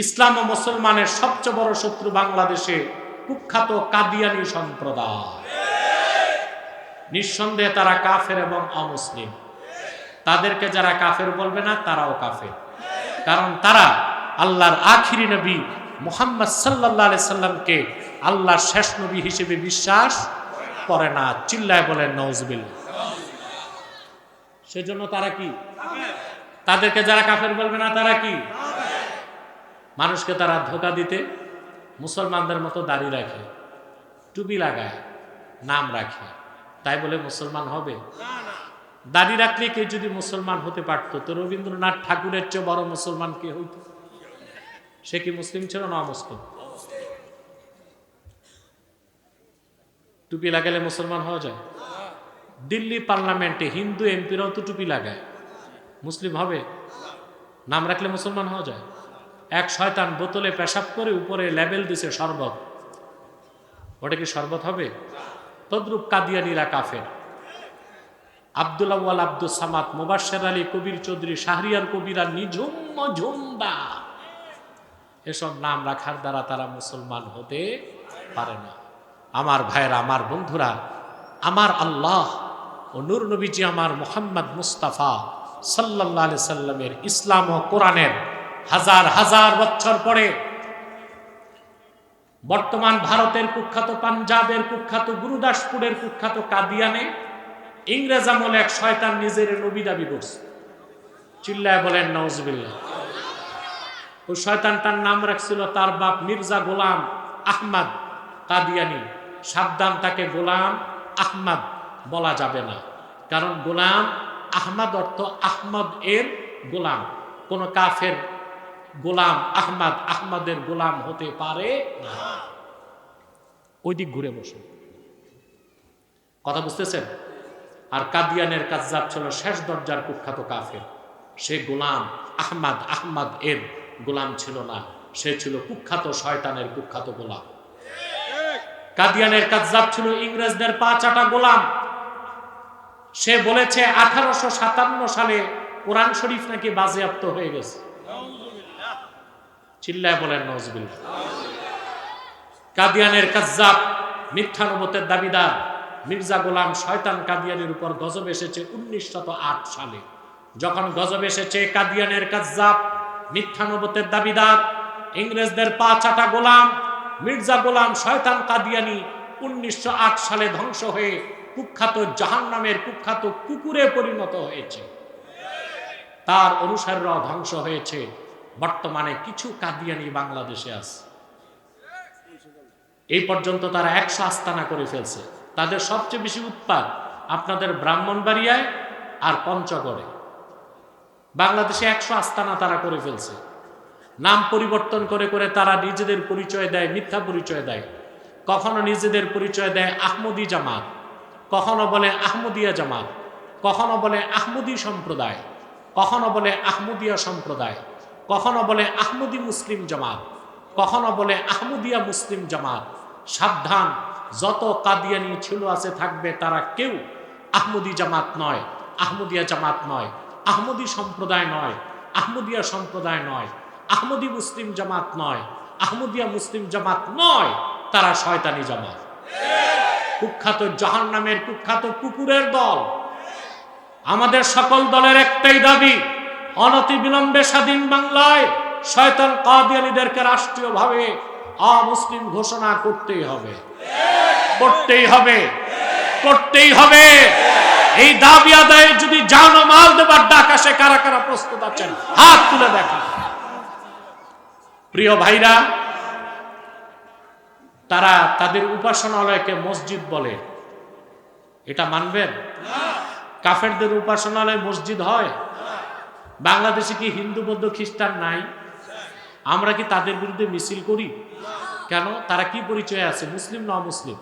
ইসলাম ও মুসলমানের সবচেয়ে বড় শত্রু বাংলাদেশে কুখ্যাত কাদিয়ানী সম্প্রদায়। নিঃসন্দেহে তারা কাফের এবং অমুসলিম। তাদেরকে যারা কাফের বলবে না তারাও কাফের, কারণ তারা আল্লাহর আখিরি নবী মুহাম্মদ সাল্লাল্লাহু আলাইহি সাল্লামকে আল্লাহর শেষ নবী হিসেবে বিশ্বাস করে না। চিল্লায় বলেন নাউজুবিল্লাহ। সেজন্য তারা কি? তাদেরকে যারা কাফের বলবে না তারা কি? মানুষকে তারা ধোঁকা দিতে মুসলমানদের মতো দাড়ি রাখে, টুপি লাগায়, নাম রাখে, তাই বলে মুসলমান হবে? দাড়ি রাখলে কেউ যদি মুসলমান হতে পারত তো রবীন্দ্রনাথ ঠাকুরের চেয়ে বড় মুসলমান কে হইত? সে কি মুসলিম ছিল না অমুসলিম? টুপি লাগালে মুসলমান হওয়া যায়? দিল্লি পার্লামেন্টে হিন্দু এমপিরাও তো টুপি লাগায়, মুসলিম হবে? নাম রাখলে মুসলমান হওয়া যায়? এক শয়তান বোতলে পেশাব করে উপরে লেবেল দিছে শরবত, ওটা কি শরবত হবে? তদ্রুপ কাদিয়ানীরা কাফের। আব্দুল আউয়াল, আব্দুল সামাদ, মুবাশশির আলী, কবির চৌধুরী, শাহরিয়ার কবিরা, নিঝুম ঝুমদা, এসব নাম রাখার দ্বারা তারা মুসলমান হতে পারে না। আমার ভাইরা, আমার বন্ধুরা, আমার আল্লাহ ও নূর নবীজি আমার মুহাম্মদ মুস্তাফা সাল্লাল্লাহু আলাইহি সাল্লামের ইসলাম ও কোরআনের হাজার হাজার বছর পরে বর্তমান ভারতের কুখ্যাত, পাঞ্জাবের কুখ্যাত, গুরুদাসপুরের কুখ্যাত কাদিয়ানে ইংরেজ আমলে এক শয়তান নিজের নবী দাবি করছে। চিল্লায় বলেন নাউজুবিল্লাহ। ওই শয়তানটার নাম রাখছিল তার বাপ মির্জা গোলাম আহমদ কাদিয়ানী। সাবধান, তাকে গোলাম আহমদ বলা যাবে না, কারণ গোলাম আহমদ অর্থ আহমদ এর গোলাম। কোন কাফের গোলাম আহমদ আহমদের গোলাম হতে পারে না। ওই দিক ঘুরে বসে কথা বুঝতেছেন? আর কাদিয়ানের কাজ্জাব ছিল শেষ দরজার কুখ্যাত কাফের। সে গোলাম আহমদ আহমদ এর গোলাম ছিল না, সে ছিল কুখ্যাত শয়তানের কুখ্যাত গোলাম। কাদিয়ানের কাজ্জাব ছিল ইংরেজদের পা চাটা গোলাম। সে বলেছে 1857 সালে কোরআন শরীফ নাকি বাজেয়াপ্ত হয়ে গেছে। চিল্লায় বলেন নাউজুবিল্লাহ। কাদিয়ানের কাজ্জাব, মিথ্যা নবুয়তের দাবিদার মির্জা গোলাম শয়তান কাদিয়ানের উপর গজব এসেছে 1908 সালে। যখন গজব এসেছে, কাদিয়ানের কাজ্জাব, মিথ্যা নবুয়তের দাবিদার, ইংরেজদের পা চাটা গোলাম মির্জা গোলাম শয়তান কাদিয়ানী 1908 সালে ধ্বংস হয়ে কুখ্যাত জাহান্নামের কুখ্যাত কুকুরে পরিণত হয়েছে। তার অনুসারীরাও ধ্বংস হয়েছে। বর্তমানে কিছু কাদিয়ানী বাংলাদেশে আছে। এই পর্যন্ত তারা 100 আস্তানা করে ফেলছে। তাদের সবচেয়ে বেশি উৎপাত আপনাদের ব্রাহ্মণবাড়িয়ায় আর পঞ্চগড়ে। বাংলাদেশে 100 আস্তানা তারা করে ফেলছে। নাম পরিবর্তন করে করে তারা নিজেদের পরিচয় দেয়, মিথ্যা পরিচয় দেয়। কখনো নিজেদের পরিচয় দেয় আহমদি জামাত, কখনো বলে আহমদিয়া জামাত, কখনো বলে আহমদি সম্প্রদায়, কখনো বলে আহমদিয়া সম্প্রদায়, কখনো বলে আহমদি মুসলিম জামাত, কখনো বলে আহমদিয়া মুসলিম জামাত। সাবধান, যত কাদিয়ানি ছিল আছে থাকবে, তারা কেউ আহমদি জামাত নয়, আহমদিয়া জামাত নয়, আহমদি সম্প্রদায় নয়, আহমদিয়া সম্প্রদায় নয়, আহমদি মুসলিম জামাত নয়, আহমদিয়া মুসলিম জামাত নয়, তারা শয়তানি জামাত। কুখ্যাত জাহান্নামের কুখ্যাত কুকুরের দল। আমাদের সকল দলের একটাই দাবি, অনতিবিলম্বে স্বাধীন বাংলায় শয়তান কাদিয়ানীদেরকে রাষ্ট্রীয়ভাবে অমুসলিম ঘোষণা করতেই হবে, করতেই হবে, করতেই হবে। এই দাবি আদায়ে যদি জান ও মাল দেবার ডাক আসে, কারা কারা প্রস্তুত আছেন হাত তুলে দেখা। প্রিয় ভাইরা, তারা তাদের উপাসনালয়কে মসজিদ বলে, এটা মানবেন? কাফেরদের উপাসনালয় মসজিদ হয়? বাংলাদেশে কি হিন্দু, বৌদ্ধ, খ্রিস্টান নাই? আমরা কি তাদের বিরুদ্ধে মিছিল করি? কেন? তারা কি পরিচয় আছে, মুসলিম না অমুসলিম?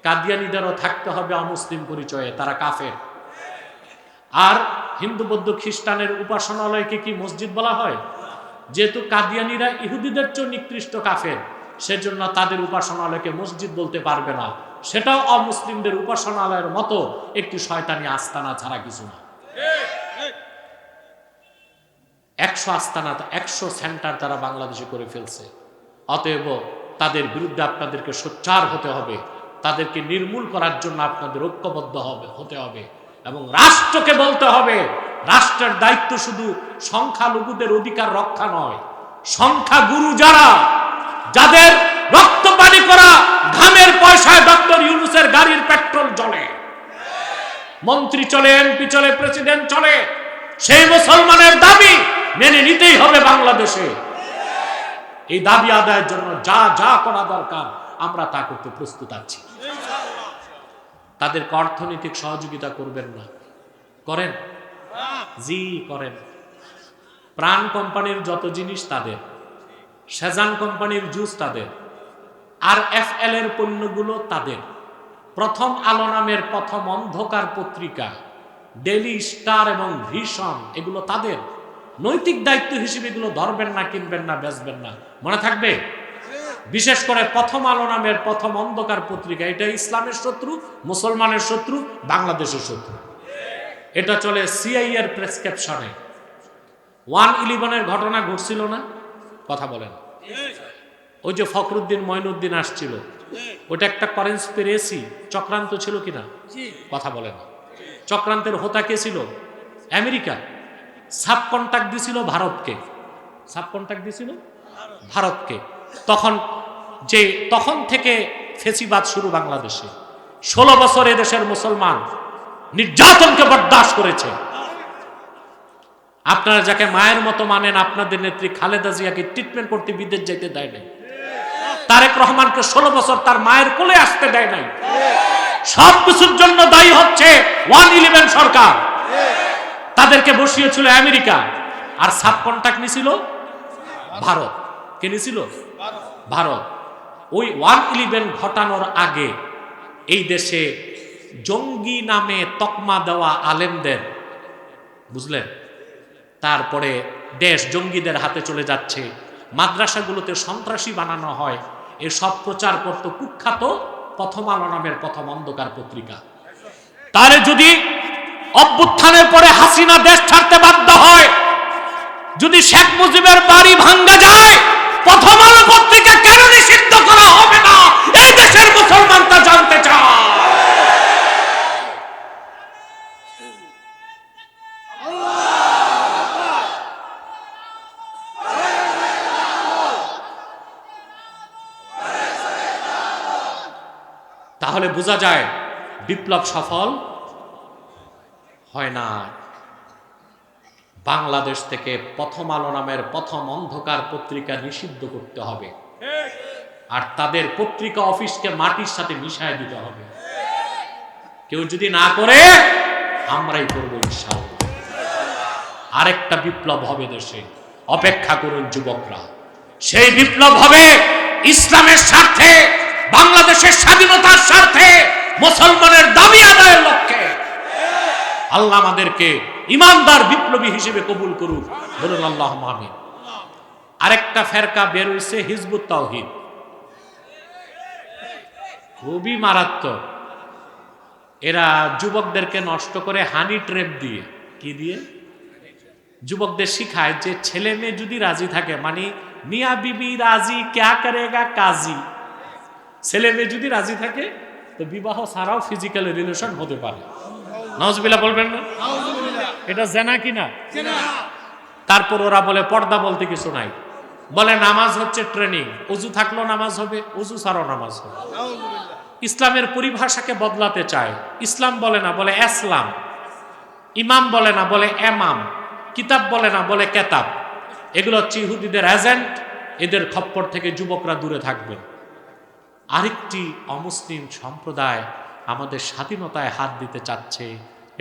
কাদিয়ানীদেরও থাকতে হবে অমুসলিম পরিচয়ে, তারা কাফের। আর হিন্দু, বৌদ্ধ, খ্রিস্টানের উপাসনালয়কে কি মসজিদ বলা হয়? যেহেতু কাদিয়ানীরা ইহুদিদের চেয়ে নিকৃষ্ট কাফের, সেজন্য তাদের উপাসনালয়কে মসজিদ বলতে পারবে না। সেটাও অমুসলিমদের উপাসনালয়ের মতো একটি শয়তানি আস্তানা ছাড়া কিছু না। 100 আস্তানা, 100 সেন্টার তারা বাংলাদেশে করে ফেলছে। অতএব তাদের বিরুদ্ধে আপনাদেরকে সোচ্চার হতে হবে, তাদেরকে নির্মূল করার জন্য আপনাদের ঐক্যবদ্ধ হতে হবে এবং রাষ্ট্রকে বলতে হবে, রাষ্ট্রের দায়িত্ব শুধু সংখ্যালঘুদের অধিকার রক্ষা নয়, সংখ্যাগুরু যারা, যাদের রক্ত পানি করা ঘামের পয়সায় ডক্টর ইউনূসের গাড়ির পেট্রোল চলে, মন্ত্রী চলে, এমপি চলে, প্রেসিডেন্ট চলে, সেই মুসলমানের দাবি মেনে নিতেই হবে বাংলাদেশে। এই দাবি আদায়ের জন্য যা যা করা দরকার আমরা তা করতে প্রস্তুত আছি। তাদেরকে অর্থনৈতিক সহযোগিতা করবেন না? করেন? জি করেন। প্রাণ কোম্পানির যত জিনিস তাদের, সেজান কোম্পানির জুস তাদের, আর FL এর পণ্যগুলো তাদের, প্রথম আলো নামের প্রথম অন্ধকার পত্রিকা, ডেইলি স্টার এবং ভিশন এগুলো তাদের। নৈতিক দায়িত্ব হিসেবে এগুলো ধরবেন না, কিনবেন না, বেচবেন না, মনে থাকবে। বিশেষ করে প্রথম আলো নামের প্রথম অন্ধকার পত্রিকা, এটা ইসলামের শত্রু, মুসলমানের শত্রু, বাংলাদেশের শত্রু। এটা চলে CIA এর প্রেসক্রিপশনে। 1/11 ঘটনা ঘটছিল না? কথা বলেন। ওই যে ফখরুদ্দিন মঈনুদ্দিন আসছিল, ওটা একটা কনস্পিরেসি, চক্রান্ত ছিল কিনা? কথা বলেন। চক্রান্তের হোতা কে ছিল? আমেরিকা। সাব কন্ট্রাক্ট দিছিল ভারতকে, সাব কন্ট্রাক্ট দিছিল ভারতকে। তখন থেকে ফেসিবাদ শুরু বাংলাদেশে। 16 বছর এদেশের মুসলমান নির্যাতনকে বরদাস্ত করেছে। আপনারা যাকে মায়ের মতো মানেন, আপনাদের নেত্রী খালেদা জিয়াকে ট্রিটমেন্ট করতে বিদেশ যেতে দেয় নাই। তারেক রহমানকে 16 বছর তার মায়ের কোলে আসতে দেয় নাই। সব কিছুর জন্য দায়ী হচ্ছে 1/11 সরকার। তাদেরকে বসিয়েছিল আমেরিকা, আর সাব কন্ট্রাক্ট নিছিল ভারত। কে নিছিল? ভারত। ওই 1/11 ঘটানোর আগে এই দেশে জঙ্গি নামে তকমা দেওয়া আলেমদের, বুঝলেন, তারপরে দেশ জঙ্গিদের হাতে চলে যাচ্ছে, মাদ্রাসাগুলোতে সন্ত্রাসী বানানো হয়, এসব প্রচার করত কুখ্যাত প্রথম আলো নামের প্রথম অন্ধকার পত্রিকা। তাহলে যদি অভ্যুত্থানের পরে হাসিনা দেশ ছাড়তে বাধ্য হয়, যদি শেখ মুজিবের বাড়ি ভাঙ্গা যায়, প্রথম আলো পত্রিকা কেন নিষিদ্ধ করা হবে না? এই দেশের মুসলমান তা জানতে চায়। তাহলে বোঝা যায় বিপ্লব সফল হয় না। বাংলাদেশ থেকে প্রথম আলো নামের প্রথম অন্ধকার পত্রিকা নিষিদ্ধ করতে হবে, আর তাদের পত্রিকা অফিসকে মাটির সাথে মিশায় দিতে হবে। কেউ যদি না করে, আমরাই করবো ইনশাআল্লাহ। আরেকটা বিপ্লব হবে দেশে, অপেক্ষা করুন যুবকরা। সেই বিপ্লব হবে ইসলামের স্বার্থে, বাংলাদেশের স্বাধীনতার স্বার্থে, মুসলমানের দাবি আদায়ের লক্ষ্যে। আল্লাহ আমাদেরকে ইমানদার বিপ্লবী হিসেবে কবুল করুক, বলুন আল্লাহুম্মা আমিন। আরেকটা ফেরকা বের হইছে, হিজবুত তাওহীদ, খুবই মারাত্মক। এরা যুবকদেরকে নষ্ট করে হানি ট্র্যাপ দিয়ে, কি দিয়ে? যুবকদের শিখায় যে ছেলে মেয়ে যদি রাজি থাকে, মানে মিয়া বিবি রাজি ক্যা করেগা কাজী, ছেলে মেয়ে যদি রাজি থাকে তো বিবাহ ছাড়াও ফিজিক্যাল রিলেশন হতে পারে। নাউজুবিল্লাহ বলবেন না? এটা জেনা কিনা? তারপর ওরা বলে পর্দা বলতে কিছু নাই, বলে নামাজ হচ্ছে ট্রেনিং, ওযু থাকলেও নামাজ হবে, ওযু ছাড়াও নামাজ হবে। ইসলামের পরিভাষাকে বদলাতে চায়। ইসলাম বলে না, বলে ইসলাম। ইমাম বলে না, বলে এমাম। কিতাব বলে না, বলে কেতাব। এগুলো হচ্ছে ইহুদিদের এজেন্ট। এদের খপ্পর থেকে যুবকরা দূরে থাকবেন। আরেকটি অমুসলিম সম্প্রদায় আমাদের স্বাধীনতায় হাত দিতে চাচ্ছে,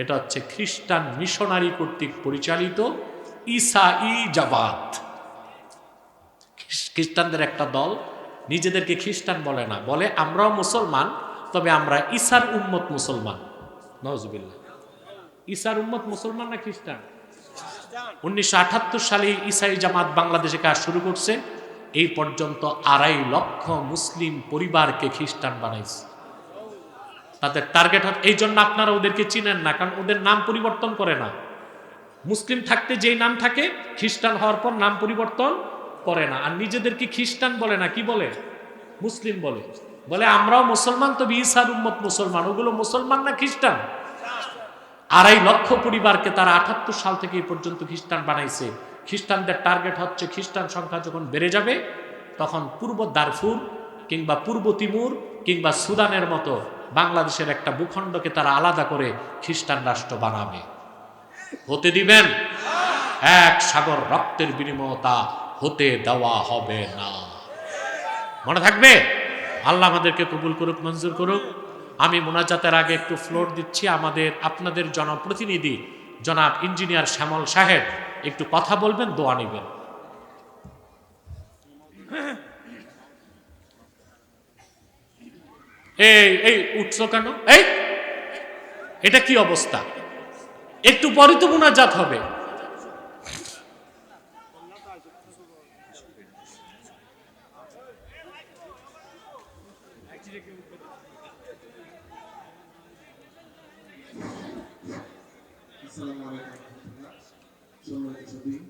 এটা হচ্ছে খ্রিস্টান মিশনারি কর্তৃক পরিচালিত ঈসাই জামাত। খ্রিস্টানদের একটা দল নিজেদেরকে খ্রিস্টান বলে না, বলে আমরাও মুসলমান, তবে আমরা ঈসার উম্মত মুসলমান। নাউজুবিল্লাহ। ঈসার উম্মত মুসলমান না খ্রিস্টান? 1978 সালে ঈসাই জামাত বাংলাদেশে কাজ শুরু করছে। এই পর্যন্ত 2.5 লক্ষ মুসলিম পরিবারকে খ্রিস্টান বানাইছে। তাদের টার্গেট, এই জন্য আপনারা ওদেরকে চিনেন না, কারণ ওদের নাম পরিবর্তন করে না। মুসলিম থাকতে যেই নাম থাকে, খ্রিস্টান হওয়ার পর নাম পরিবর্তন করে না। আর নিজেদেরকে খ্রিস্টান বলে না, কি বলে? মুসলিম বলে। বলে আমরাও মুসলমান, তবে ঈসার উম্মত মুসলমান। ওগুলো মুসলমান না খ্রিস্টান? 2.5 লক্ষ পরিবারকে তারা 78 সাল থেকে এই পর্যন্ত খ্রিস্টান বানাইছে। খ্রিস্টানদের টার্গেট হচ্ছে, খ্রিস্টান সংখ্যা যখন বেড়ে যাবে তখন পূর্ব দারফুর কিংবা পূর্ব তিমুর কিংবা সুদানের মতো বাংলাদেশের একটা ভূখণ্ডকে তারা আলাদা করে খ্রিস্টান রাষ্ট্র বানাবে। হতে দিবেন? এক সাগর রক্তের বিনিময়ে তা হতে দেওয়া হবে না। মনে থাকবে? আল্লাহ আমাদেরকে কবুল করুক, মঞ্জুর করুক। আমি মোনাজাতের আগে একটু ফ্লোর দিচ্ছি আপনাদের জনপ্রতিনিধি জনাব ইঞ্জিনিয়ার শ্যামল সাহেব একটু কথা বলবেন, দোয়া নেবেন। এই উঠছো কেন? এটা কি অবস্থা? একটু পরে তো মোনাজাত হবে। আসসালামু আলাইকুম।